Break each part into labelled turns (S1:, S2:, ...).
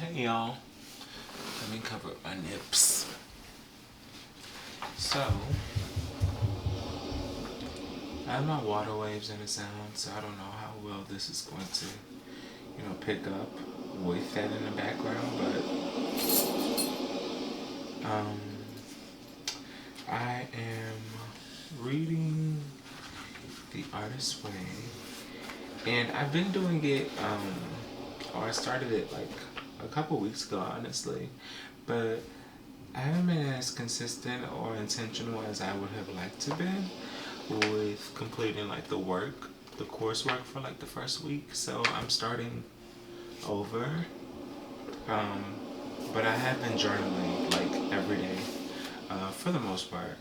S1: Hey y'all, let me cover up my nips. So, I have my water waves in the sound, so I don't know how well this is going to, pick up with that in the background, but I am reading The Artist's Way, and I've been doing it, or I started it like a couple weeks ago, honestly, but I haven't been as consistent or intentional as I would have liked to be with completing like the coursework for like the first week. So I'm starting over. Um, but I have been journaling like every day, for the most part.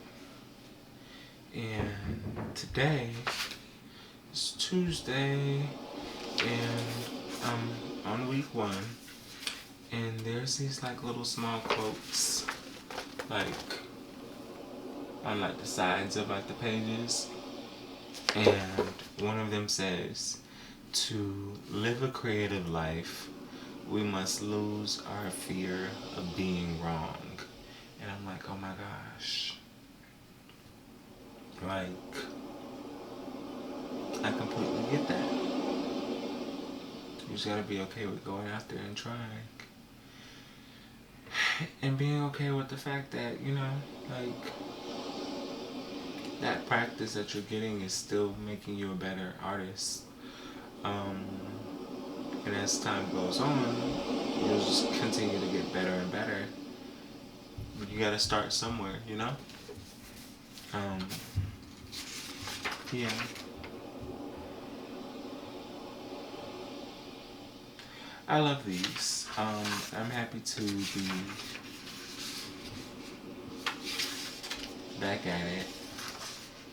S1: And today is Tuesday, and I'm on week one. And there's these like little small quotes, like on like the sides of like the pages, and one of them says, "To live a creative life, we must lose our fear of being wrong." And I'm like, oh my gosh, like I completely get that. You just gotta be okay with going out there and trying. And being okay with the fact that, like that practice that you're getting is still making you a better artist. And as time goes on, you'll just continue to get better and better. But you gotta start somewhere. Um, yeah. I love these. I'm happy to be back at it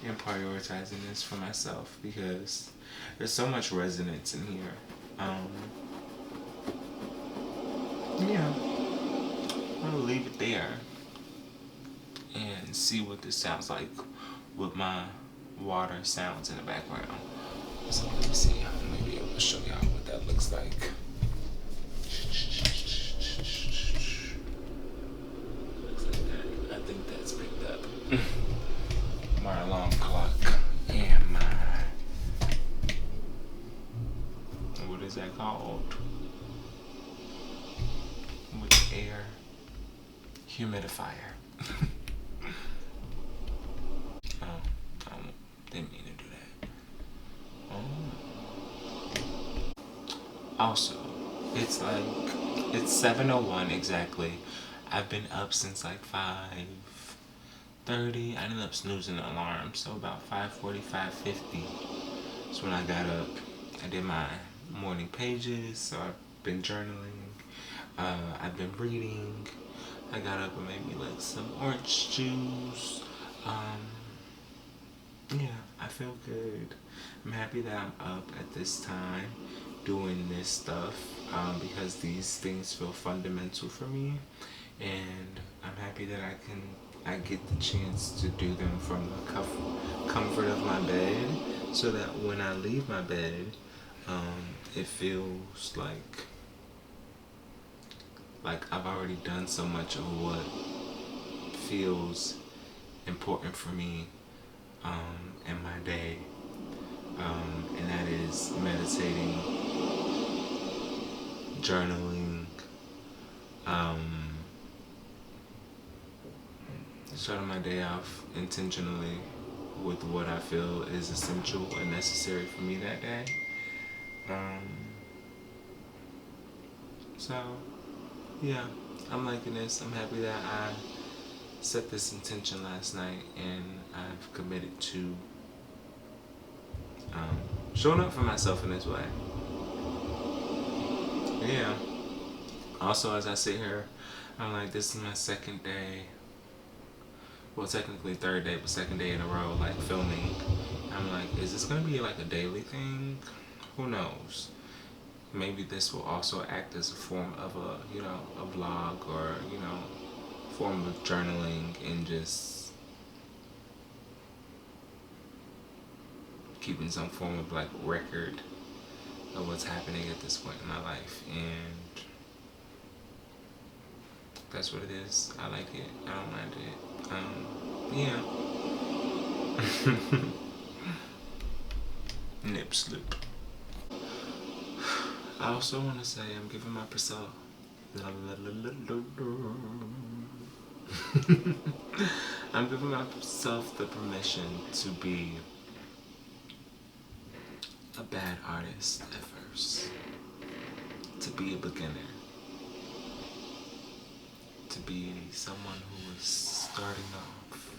S1: and prioritizing this for myself because there's so much resonance in here. Yeah, I'll leave it there and see what this sounds like with my water sounds in the background. So let me see. I may be able to show y'all what that looks like. Looks like that. I think that's picked up. My alarm clock and my, what is that called? With air humidifier. Oh, I didn't mean to do that. Also, it's 7:01 exactly. I've been up since like 5:30. I ended up snoozing the alarm, so about 5:45, 50 is when I got up. I did my morning pages, so I've been journaling. I've been reading. I got up and made me like some orange juice. Yeah, I feel good. I'm happy that I'm up at this time doing this stuff, because these things feel fundamental for me, and I'm happy that I get the chance to do them from the comfort of my bed, so that when I leave my bed, it feels like I've already done so much of what feels important for me, in my day, and that is meditating, journaling, starting my day off intentionally with what I feel is essential and necessary for me that day. Um, so, yeah, I'm liking this. I'm happy that I set this intention last night and I've committed to, showing up for myself in this way. Yeah. Also, as I sit here, I'm like, this is my second day. Well, technically third day, but second day in a row, like filming. I'm like, is this gonna be like a daily thing? Who knows? Maybe this will also act as a form of a vlog, or, form of journaling and just keeping some form of like record of what's happening at this point in my life. And That's what it is. I like it. I don't mind it. Yeah. Nip slip. I also want to say I'm giving myself I'm giving myself the permission to be a bad artist at first, to be a beginner, to be someone who is starting off.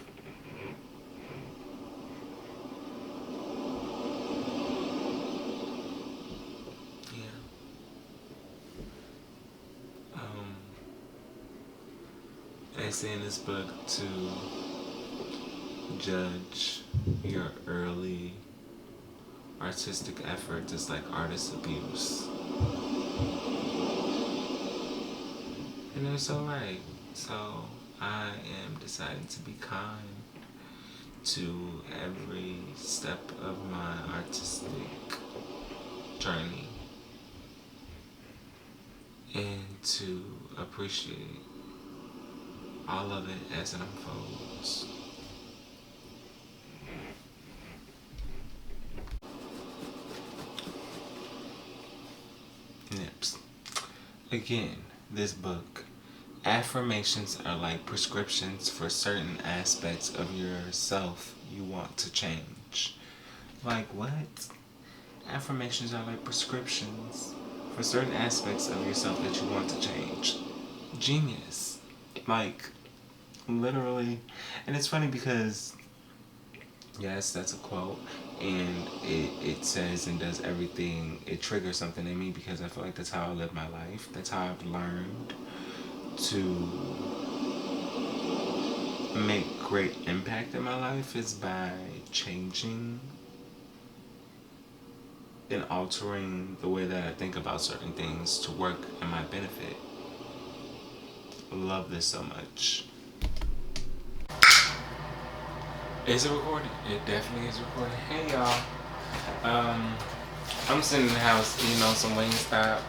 S1: Yeah. They say in this book to judge your early artistic efforts is like artist abuse. And they're so right. So I am deciding to be kind to every step of my artistic journey and to appreciate all of it as it unfolds. Nips. Again, this book. Affirmations are like prescriptions for certain aspects of yourself you want to change. Like what? Affirmations are like prescriptions for certain aspects of yourself that you want to change. Genius. Like, literally. And it's funny because, yes, that's a quote, and it says and does everything. It triggers something in me because I feel like that's how I live my life. That's how I've learned to make great impact in my life, is by changing and altering the way that I think about certain things to work in my benefit. Love this so much. Is it recording? It definitely is recording. Hey y'all. I'm sitting in the house eating on some Wingstop.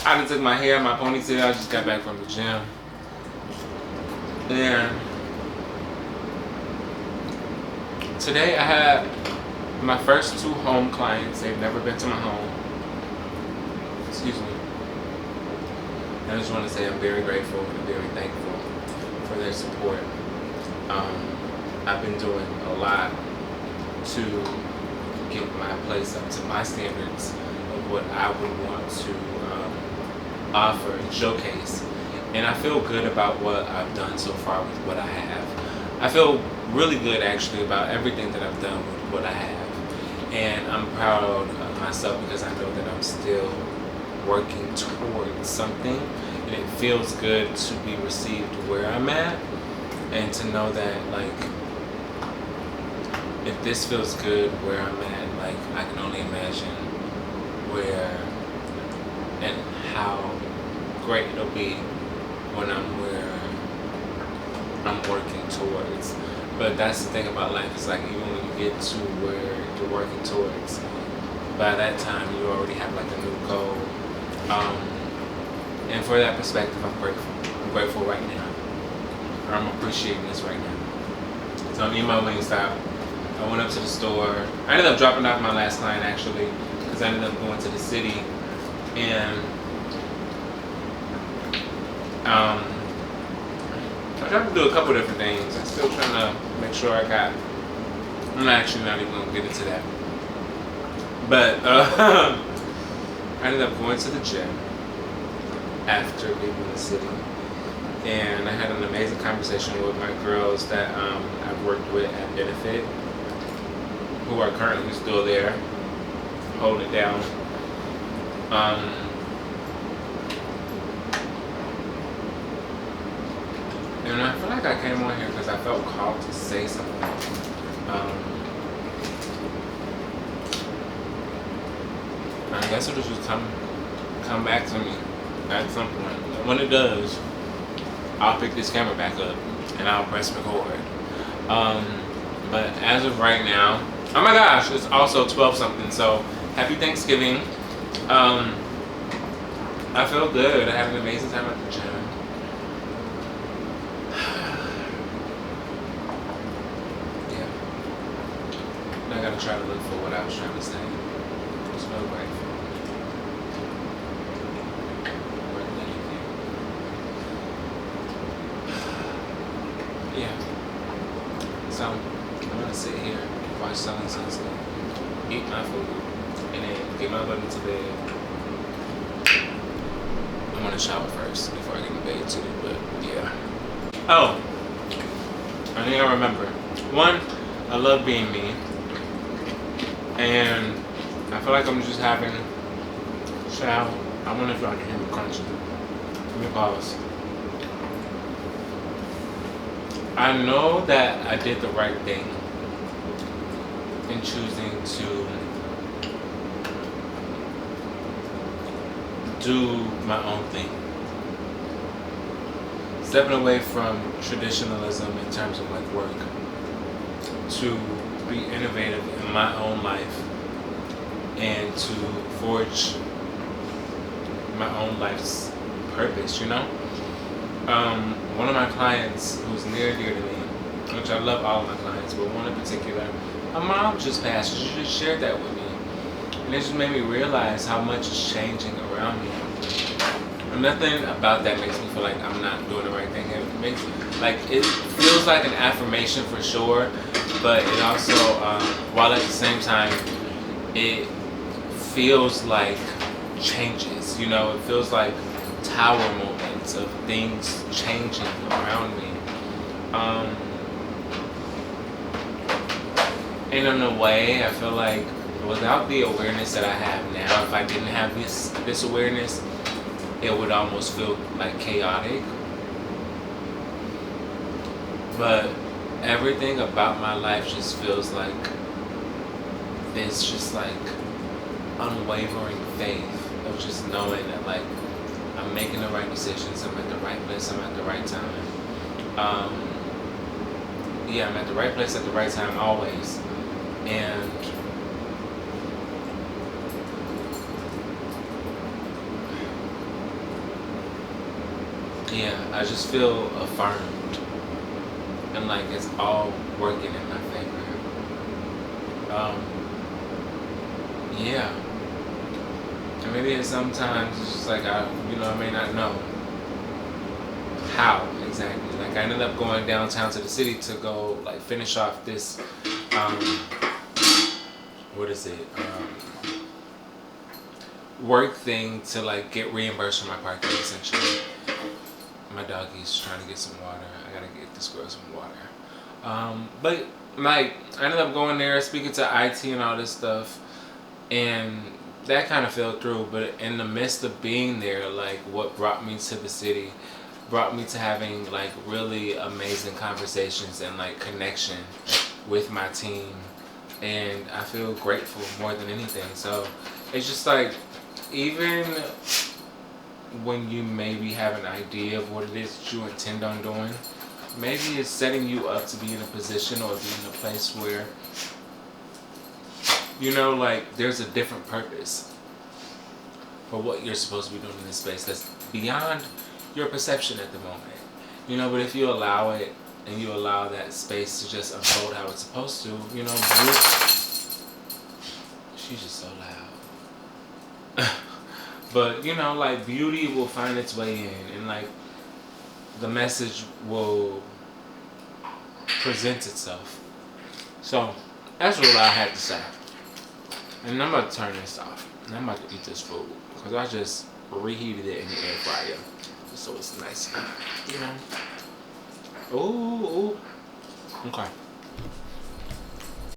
S1: I done took my hair, my ponytail. I just got back from the gym. And today I had my first 2 home clients. They've never been to my home. Excuse me. I just want to say I'm very grateful and very thankful for their support. I've been doing a lot to get my place up to my standards of what I would want to offer and showcase. And I feel good about what I've done so far with what I have. I feel really good actually about everything that I've done with what I have. And I'm proud of myself because I know that I'm still working towards something. And it feels good to be received where I'm at. And to know that, like, if this feels good where I'm at, like, I can only imagine where and how great it'll be when I'm where I'm working towards. But that's the thing about life, it's like even when you get to where you're working towards, by that time you already have like a new goal. And for that perspective, I'm grateful. I'm grateful right now. Or I'm appreciating this right now. So I'm eating my Wingstop. I went up to the store. I ended up dropping off my last client actually, because I ended up going to the city and I tried to do a couple different things. I'm still trying to make sure I'm actually not even gonna get into that. But I ended up going to the gym after leaving the city. And I had an amazing conversation with my girls that I've worked with at Benefit, who are currently still there, holding it down. And I feel like I came on here because I felt called to say something. I guess it'll just come back to me at some point. When it does, I'll pick this camera back up and I'll press record. But as of right now, oh my gosh, it's also 12 something, so happy Thanksgiving. I feel good. I had an amazing time at the gym. Yeah. Now I gotta try to look for what I was trying to say. It's no grateful. More than anything. Yeah. So I'm gonna sit here, watch Selling Sunset, eat my food, and then get my butt into bed. I'm gonna shower first before I get in bed too, but yeah. Oh, I think I remember. One, I love being me, and I feel like I'm just having shower. I wonder if y'all can hear me crunching. Let me pause. I know that I did the right thing in choosing to do my own thing. Stepping away from traditionalism in terms of like work to be innovative in my own life and to forge my own life's purpose, you know? One of my clients who's near and dear to me, which I love all of my clients, but one in particular, my mom just passed. She just shared that with me. And it just made me realize how much is changing around me. And nothing about that makes me feel like I'm not doing the right thing. It makes it feels like an affirmation for sure, but it also, while at the same time, it feels like changes. You know, it feels like tower moments of things changing around me. And in a way, I feel like without the awareness that I have now, if I didn't have this awareness, it would almost feel like chaotic. But everything about my life just feels like this, just like unwavering faith of just knowing that like I'm making the right decisions, I'm at the right place, I'm at the right time. Yeah, I'm at the right place at the right time always. And yeah, I just feel affirmed and like it's all working in my favor. Yeah. And maybe it's sometimes it's just like I may not know how exactly. Like I ended up going downtown to the city to go like finish off this work thing to like get reimbursed for my parking essentially. My doggy's trying to get some water. I gotta get this girl some water. But like I ended up going there speaking to IT and all this stuff, and that kind of fell through. But in the midst of being there, like what brought me to the city brought me to having like really amazing conversations and like connection with my team, and I feel grateful more than anything. So it's just like, even when you maybe have an idea of what it is that you intend on doing, maybe it's setting you up to be in a position or be in a place where like there's a different purpose for what you're supposed to be doing in this space that's beyond your perception at the moment. But if you allow it and you allow that space to just unfold how it's supposed to, she's just so loud. But like beauty will find its way in, and like the message will present itself. So that's what I had to say. And I'm about to turn this off. And I'm about to eat this food because I just reheated it in the air fryer, so it's nice. Ooh. Okay.